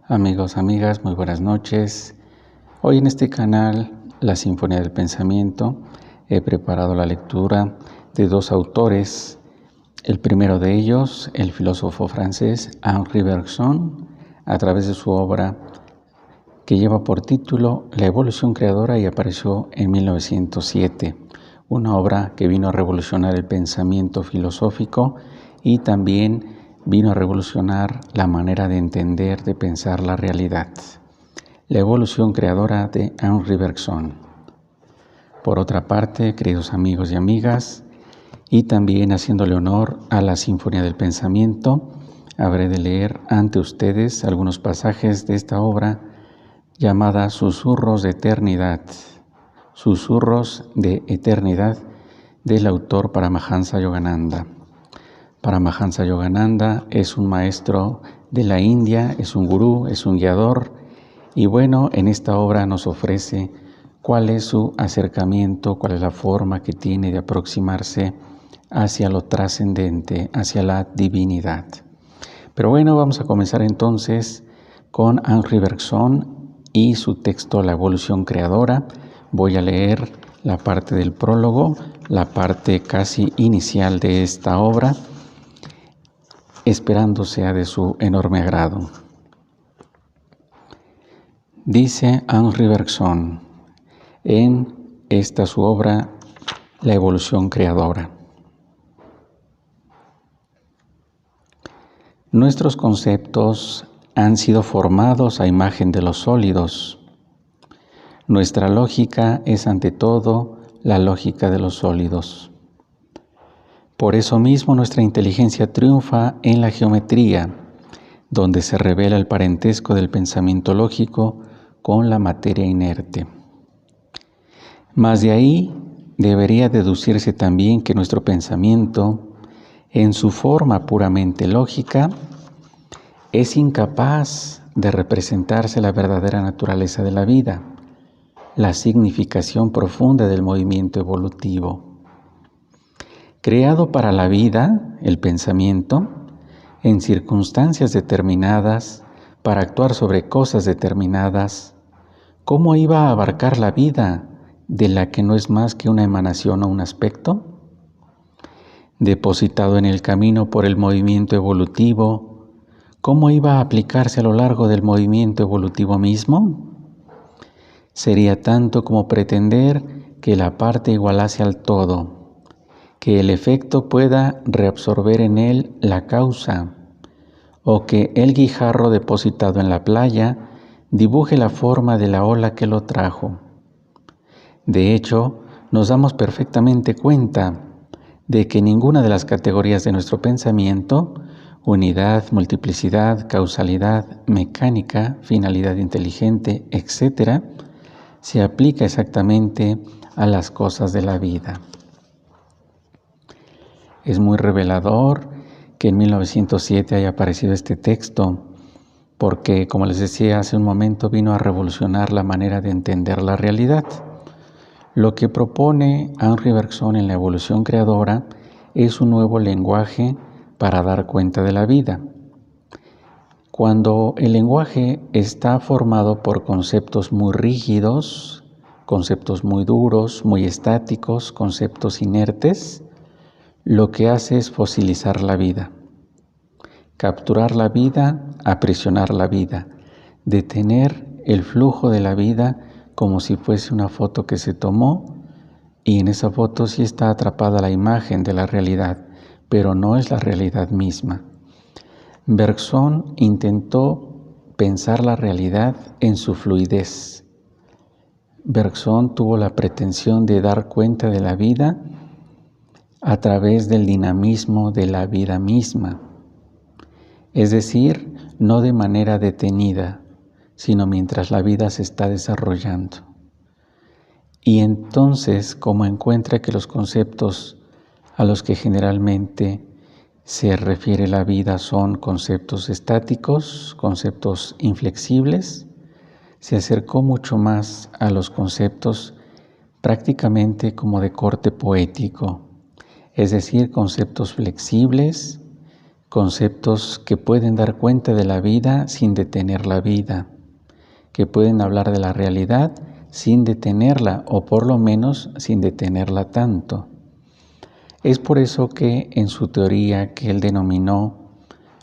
Amigos, amigas, muy buenas noches. Hoy en este canal, La Sinfonía del Pensamiento, he preparado la lectura de dos autores. El primero de ellos, el filósofo francés Henri Bergson, a través de su obra que lleva por título La Evolución Creadora y apareció en 1907, una obra que vino a revolucionar el pensamiento filosófico y también vino a revolucionar la manera de entender, de pensar la realidad. La Evolución Creadora de Henri Bergson. Por otra parte, queridos amigos y amigas, y también haciéndole honor a la Sinfonía del Pensamiento, habré de leer ante ustedes algunos pasajes de esta obra llamada Susurros de Eternidad. Susurros de Eternidad del autor Paramahansa Yogananda. Paramahansa Yogananda es un maestro de la India, es un gurú, es un guiador, y bueno, en esta obra nos ofrece cuál es su acercamiento, cuál es la forma que tiene de aproximarse hacia lo trascendente, hacia la divinidad. Pero bueno, vamos a comenzar entonces con Henri Bergson y su texto La Evolución Creadora. Voy a leer la parte del prólogo, la parte casi inicial de esta obra, esperando sea de su enorme agrado. Dice Henri Bergson en esta su obra, La Evolución Creadora. Nuestros conceptos han sido formados a imagen de los sólidos. Nuestra lógica es ante todo la lógica de los sólidos. Por eso mismo nuestra inteligencia triunfa en la geometría, donde se revela el parentesco del pensamiento lógico con la materia inerte. Mas de ahí debería deducirse también que nuestro pensamiento, en su forma puramente lógica, es incapaz de representarse la verdadera naturaleza de la vida, la significación profunda del movimiento evolutivo. Creado para la vida, el pensamiento, en circunstancias determinadas, para actuar sobre cosas determinadas, ¿cómo iba a abarcar la vida de la que no es más que una emanación o un aspecto? Depositado en el camino por el movimiento evolutivo, ¿cómo iba a aplicarse a lo largo del movimiento evolutivo mismo? Sería tanto como pretender que la parte igualase al todo, que el efecto pueda reabsorber en él la causa, o que el guijarro depositado en la playa dibuje la forma de la ola que lo trajo. De hecho, nos damos perfectamente cuenta de que ninguna de las categorías de nuestro pensamiento, unidad, multiplicidad, causalidad, mecánica, finalidad inteligente, etc., se aplica exactamente a las cosas de la vida. Es muy revelador que en 1907 haya aparecido este texto, porque, como les decía hace un momento, vino a revolucionar la manera de entender la realidad. Lo que propone Henri Bergson en La Evolución Creadora es un nuevo lenguaje para dar cuenta de la vida. Cuando el lenguaje está formado por conceptos muy rígidos, conceptos muy duros, muy estáticos, conceptos inertes, lo que hace es fosilizar la vida, capturar la vida, aprisionar la vida, detener el flujo de la vida como si fuese una foto que se tomó y en esa foto sí está atrapada la imagen de la realidad, pero no es la realidad misma. Bergson intentó pensar la realidad en su fluidez. Bergson tuvo la pretensión de dar cuenta de la vida a través del dinamismo de la vida misma, es decir, no de manera detenida, sino mientras la vida se está desarrollando. Y entonces, como encuentra que los conceptos a los que generalmente se refiere la vida son conceptos estáticos, conceptos inflexibles, se acercó mucho más a los conceptos prácticamente como de corte poético, es decir, conceptos flexibles, conceptos que pueden dar cuenta de la vida sin detener la vida, que pueden hablar de la realidad sin detenerla, o por lo menos sin detenerla tanto. Es por eso que en su teoría, que él denominó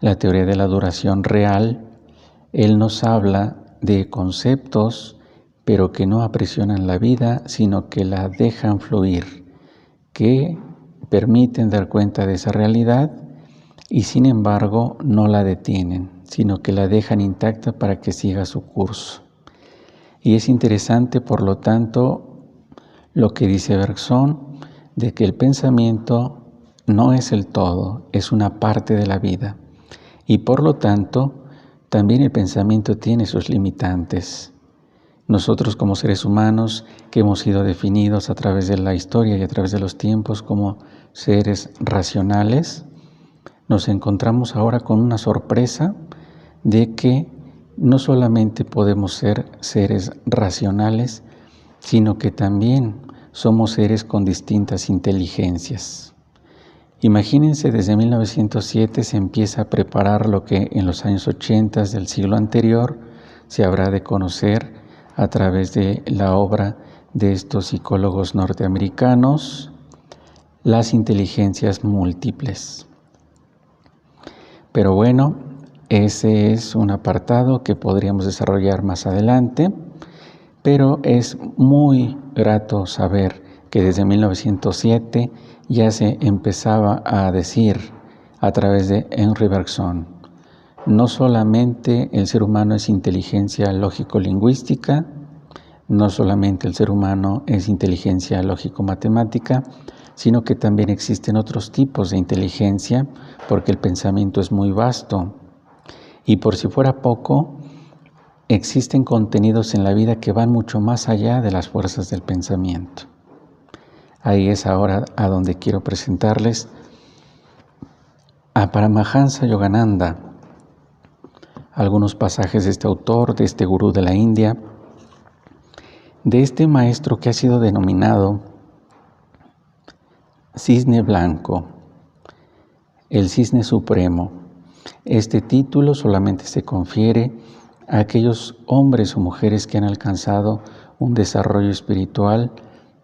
la teoría de la duración real, él nos habla de conceptos, pero que no aprisionan la vida, sino que la dejan fluir, que permiten dar cuenta de esa realidad y sin embargo no la detienen, sino que la dejan intacta para que siga su curso. Y es interesante, por lo tanto, lo que dice Bergson, de que el pensamiento no es el todo, es una parte de la vida. Y por lo tanto, también el pensamiento tiene sus limitantes. Nosotros como seres humanos, que hemos sido definidos a través de la historia y a través de los tiempos como seres racionales, nos encontramos ahora con una sorpresa de que no solamente podemos ser seres racionales, sino que también somos seres con distintas inteligencias. Imagínense, desde 1907 se empieza a preparar lo que en los años 80 del siglo anterior se habrá de conocer a través de la obra de estos psicólogos norteamericanos, las inteligencias múltiples. Pero bueno, ese es un apartado que podríamos desarrollar más adelante, pero es muy grato saber que desde 1907 ya se empezaba a decir a través de Henri Bergson, no solamente el ser humano es inteligencia lógico-lingüística, no solamente el ser humano es inteligencia lógico-matemática, sino que también existen otros tipos de inteligencia, porque el pensamiento es muy vasto. Y por si fuera poco, existen contenidos en la vida que van mucho más allá de las fuerzas del pensamiento. Ahí es ahora a donde quiero presentarles a Paramahansa Yogananda, algunos pasajes de este autor, de este gurú de la India, de este maestro que ha sido denominado Cisne Blanco, el Cisne Supremo. Este título solamente se confiere a aquellos hombres o mujeres que han alcanzado un desarrollo espiritual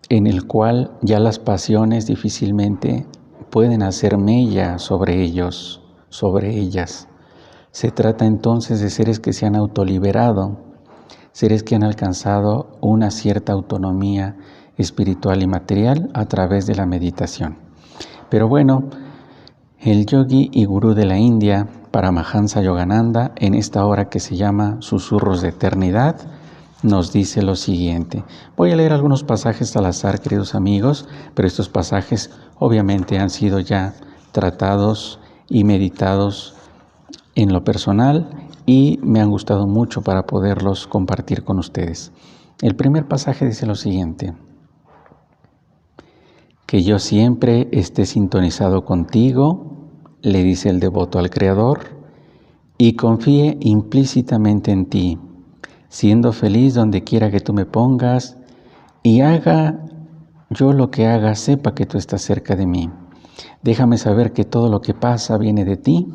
en el cual ya las pasiones difícilmente pueden hacer mella sobre ellos, sobre ellas. Se trata entonces de seres que se han autoliberado, seres que han alcanzado una cierta autonomía espiritual y material a través de la meditación. Pero bueno, el yogi y gurú de la India, Paramahansa Yogananda, en esta obra que se llama Susurros de Eternidad, nos dice lo siguiente. Voy a leer algunos pasajes al azar, queridos amigos, pero estos pasajes obviamente han sido ya tratados y meditados en lo personal y me han gustado mucho para poderlos compartir con ustedes. El primer pasaje dice lo siguiente: que yo siempre esté sintonizado contigo, le dice el devoto al Creador, y confíe implícitamente en ti, siendo feliz donde quiera que tú me pongas, y haga yo lo que haga, sepa que tú estás cerca de mí. Déjame saber que todo lo que pasa viene de ti,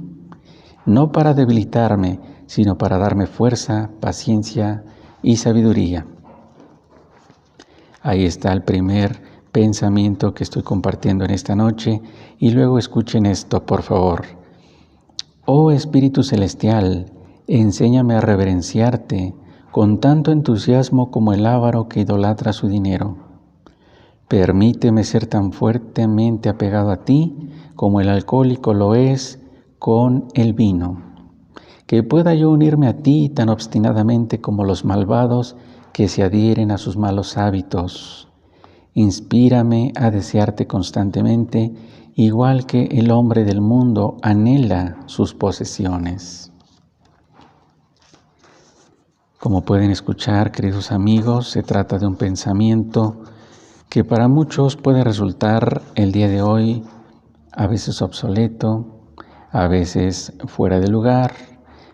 no para debilitarme, sino para darme fuerza, paciencia y sabiduría. Ahí está el primer pensamiento que estoy compartiendo en esta noche, y luego escuchen esto, por favor. Oh Espíritu Celestial, enséñame a reverenciarte con tanto entusiasmo como el avaro que idolatra su dinero. Permíteme ser tan fuertemente apegado a ti como el alcohólico lo es con el vino. Que pueda yo unirme a ti tan obstinadamente como los malvados que se adhieren a sus malos hábitos. Inspírame a desearte constantemente, igual que el hombre del mundo anhela sus posesiones. Como pueden escuchar, queridos amigos, se trata de un pensamiento que para muchos puede resultar el día de hoy a veces obsoleto, a veces fuera de lugar,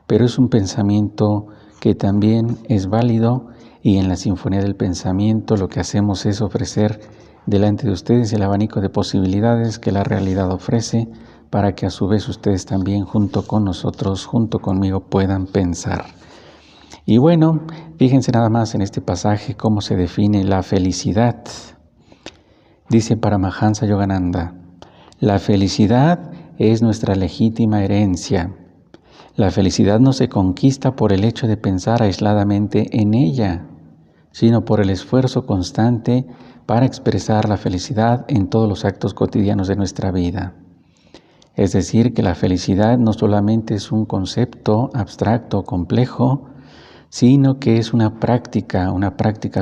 pero es un pensamiento que también es válido, y en la Sinfonía del Pensamiento lo que hacemos es ofrecer delante de ustedes el abanico de posibilidades que la realidad ofrece para que a su vez ustedes también junto con nosotros, junto conmigo, puedan pensar. Y bueno, fíjense nada más en este pasaje cómo se define la felicidad. Dice Paramahansa Yogananda: la felicidad es nuestra legítima herencia. La felicidad no se conquista por el hecho de pensar aisladamente en ella, sino por el esfuerzo constante para expresar la felicidad en todos los actos cotidianos de nuestra vida. Es decir, que la felicidad no solamente es un concepto abstracto, complejo, sino que es una práctica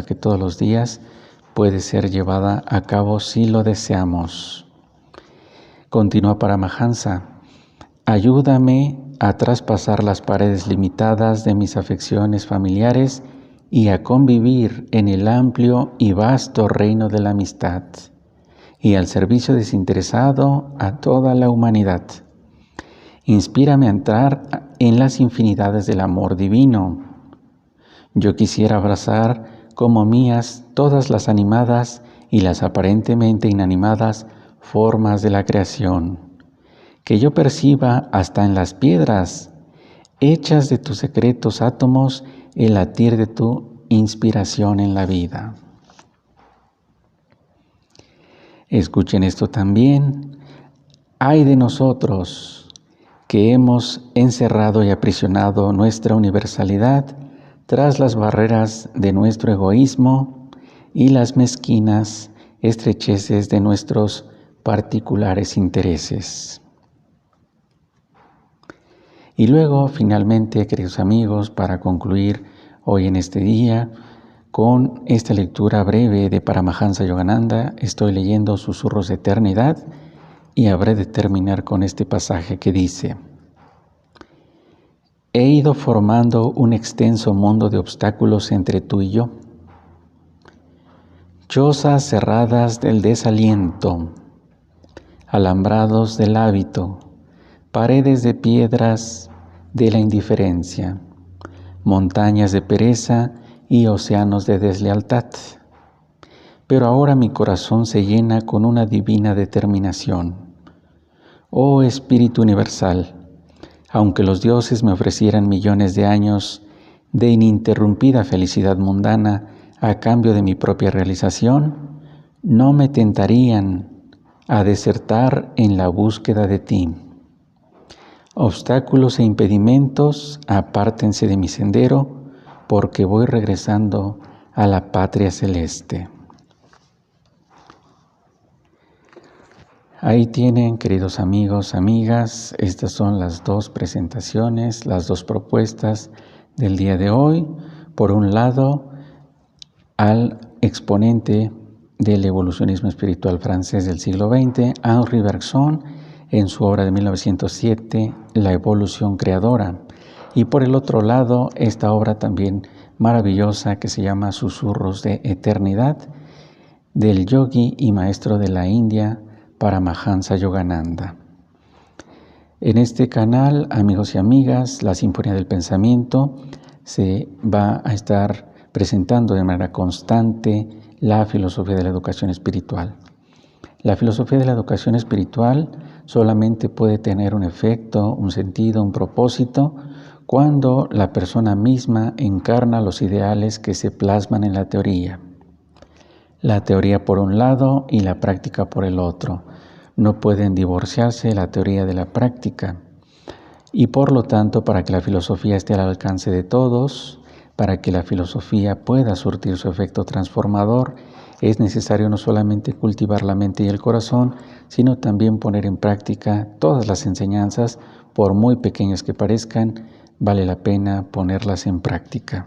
que todos los días puede ser llevada a cabo si lo deseamos. Continúa Paramahansa: ayúdame a traspasar las paredes limitadas de mis afecciones familiares y a convivir en el amplio y vasto reino de la amistad y al servicio desinteresado a toda la humanidad. Inspírame a entrar en las infinidades del amor divino. Yo quisiera abrazar como mías todas las animadas y las aparentemente inanimadas formas de la creación, que yo perciba hasta en las piedras, hechas de tus secretos átomos, el latir de tu inspiración en la vida. Escuchen esto también: ay de nosotros que hemos encerrado y aprisionado nuestra universalidad tras las barreras de nuestro egoísmo y las mezquinas estrecheces de nuestros particulares intereses. Y luego, finalmente, queridos amigos, para concluir hoy en este día, con esta lectura breve de Paramahansa Yogananda, estoy leyendo Susurros de Eternidad y habré de terminar con este pasaje que dice: he ido formando un extenso mundo de obstáculos entre tú y yo, chozas cerradas del desaliento, alambrados del hábito, paredes de piedras de la indiferencia, montañas de pereza y océanos de deslealtad. Pero ahora mi corazón se llena con una divina determinación. Oh Espíritu Universal, aunque los dioses me ofrecieran millones de años de ininterrumpida felicidad mundana a cambio de mi propia realización, no me tentarían a desertar en la búsqueda de ti. Obstáculos e impedimentos, apártense de mi sendero, porque voy regresando a la patria celeste. Ahí tienen, queridos amigos, amigas, estas son las dos presentaciones, las dos propuestas del día de hoy. Por un lado, al exponente del evolucionismo espiritual francés del siglo XX, Henri Bergson, en su obra de 1907, La evolución creadora. Y por el otro lado, esta obra también maravillosa que se llama Susurros de Eternidad, del yogi y maestro de la India, Paramahansa Yogananda. En este canal, amigos y amigas, la Sinfonía del Pensamiento se va a estar presentando de manera constante la filosofía de la educación espiritual. La filosofía de la educación espiritual solamente puede tener un efecto, un sentido, un propósito, cuando la persona misma encarna los ideales que se plasman en la teoría. La teoría por un lado y la práctica por el otro. No pueden divorciarse la teoría de la práctica. Y por lo tanto, para que la filosofía esté al alcance de todos, para que la filosofía pueda surtir su efecto transformador, es necesario no solamente cultivar la mente y el corazón, sino también poner en práctica todas las enseñanzas, por muy pequeñas que parezcan, vale la pena ponerlas en práctica.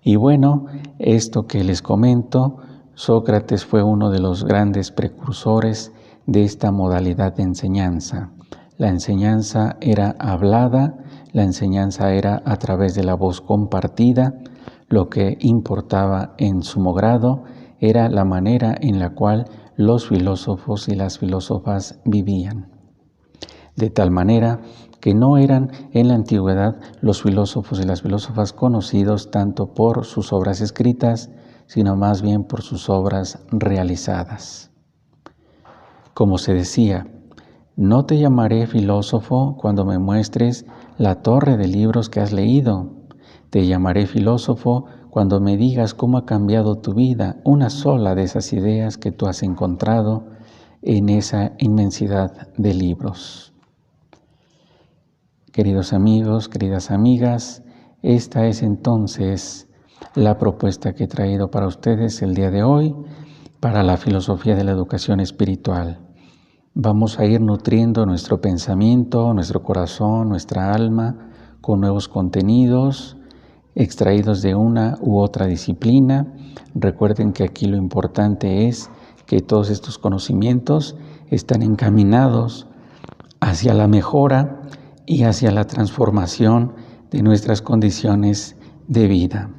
Y bueno, esto que les comento, Sócrates fue uno de los grandes precursores de esta modalidad de enseñanza. La enseñanza era hablada, la enseñanza era a través de la voz compartida. Lo que importaba en sumo grado era la manera en la cual los filósofos y las filósofas vivían. De tal manera que no eran en la antigüedad los filósofos y las filósofas conocidos tanto por sus obras escritas, sino más bien por sus obras realizadas. Como se decía, No te llamaré filósofo cuando me muestres la torre de libros que has leído. Te llamaré filósofo cuando me digas cómo ha cambiado tu vida una sola de esas ideas que tú has encontrado en esa inmensidad de libros. Queridos amigos, queridas amigas, esta es entonces la propuesta que he traído para ustedes el día de hoy para la filosofía de la educación espiritual. Vamos a ir nutriendo nuestro pensamiento, nuestro corazón, nuestra alma con nuevos contenidos extraídos de una u otra disciplina. Recuerden que aquí lo importante es que todos estos conocimientos están encaminados hacia la mejora y hacia la transformación de nuestras condiciones de vida.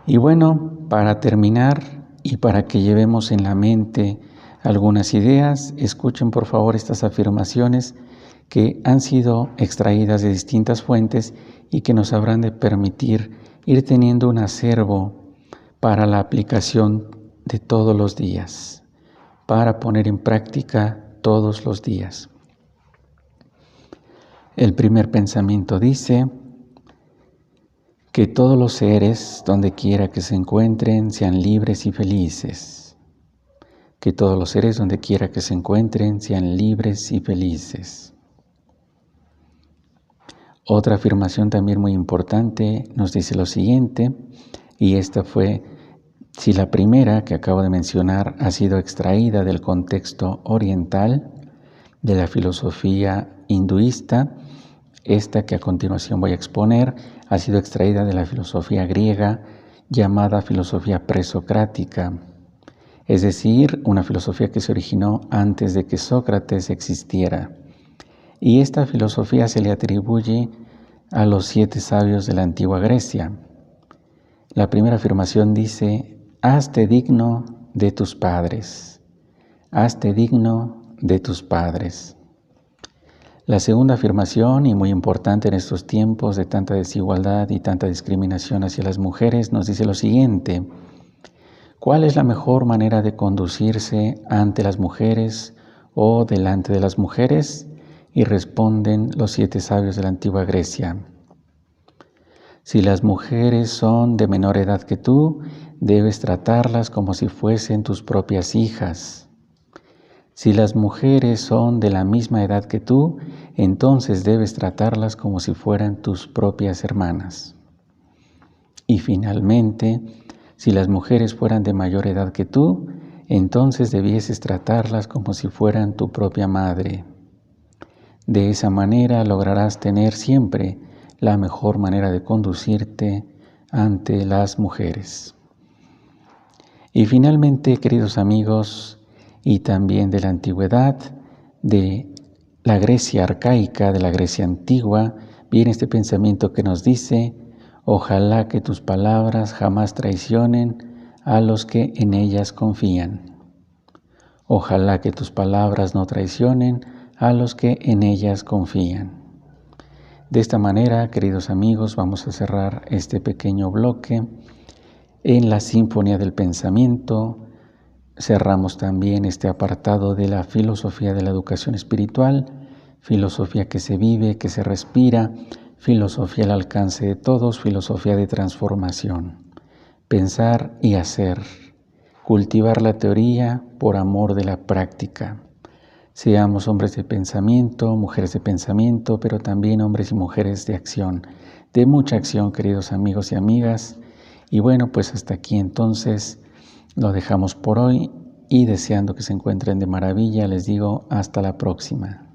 Y bueno, para terminar y para que llevemos en la mente algunas ideas, escuchen por favor estas afirmaciones que han sido extraídas de distintas fuentes y que nos habrán de permitir ir teniendo un acervo para la aplicación de todos los días, para poner en práctica todos los días. El primer pensamiento dice que todos los seres, donde quiera que se encuentren, sean libres y felices. Que todos los seres, donde quiera que se encuentren, sean libres y felices. Otra afirmación también muy importante nos dice lo siguiente, y esta fue, si la primera que acabo de mencionar ha sido extraída del contexto oriental, de la filosofía hinduista, esta que a continuación voy a exponer ha sido extraída de la filosofía griega llamada filosofía presocrática, es decir, una filosofía que se originó antes de que Sócrates existiera. Y esta filosofía se le atribuye a los 7 sabios de la antigua Grecia. La primera afirmación dice: hazte digno de tus padres. Hazte digno de tus padres. La segunda afirmación, y muy importante en estos tiempos de tanta desigualdad y tanta discriminación hacia las mujeres, nos dice lo siguiente: ¿cuál es la mejor manera de conducirse ante las mujeres o delante de las mujeres? Y responden los 7 sabios de la antigua Grecia: si las mujeres son de menor edad que tú, debes tratarlas como si fuesen tus propias hijas. Si las mujeres son de la misma edad que tú, entonces debes tratarlas como si fueran tus propias hermanas. Y finalmente, si las mujeres fueran de mayor edad que tú, entonces debieses tratarlas como si fueran tu propia madre. De esa manera lograrás tener siempre la mejor manera de conducirte ante las mujeres. Y finalmente, queridos amigos, y también de la antigüedad, de la Grecia arcaica, de la Grecia antigua, viene este pensamiento que nos dice: ojalá que tus palabras jamás traicionen a los que en ellas confían. Ojalá que tus palabras no traicionen a los que en ellas confían. De esta manera, queridos amigos, vamos a cerrar este pequeño bloque en la Sinfonía del Pensamiento. Cerramos también este apartado de la filosofía de la educación espiritual, filosofía que se vive, que se respira, filosofía al alcance de todos, filosofía de transformación. Pensar y hacer, cultivar la teoría por amor de la práctica. Seamos hombres de pensamiento, mujeres de pensamiento, pero también hombres y mujeres de acción, de mucha acción, queridos amigos y amigas. Y bueno, pues hasta aquí entonces lo dejamos por hoy y deseando que se encuentren de maravilla, les digo hasta la próxima.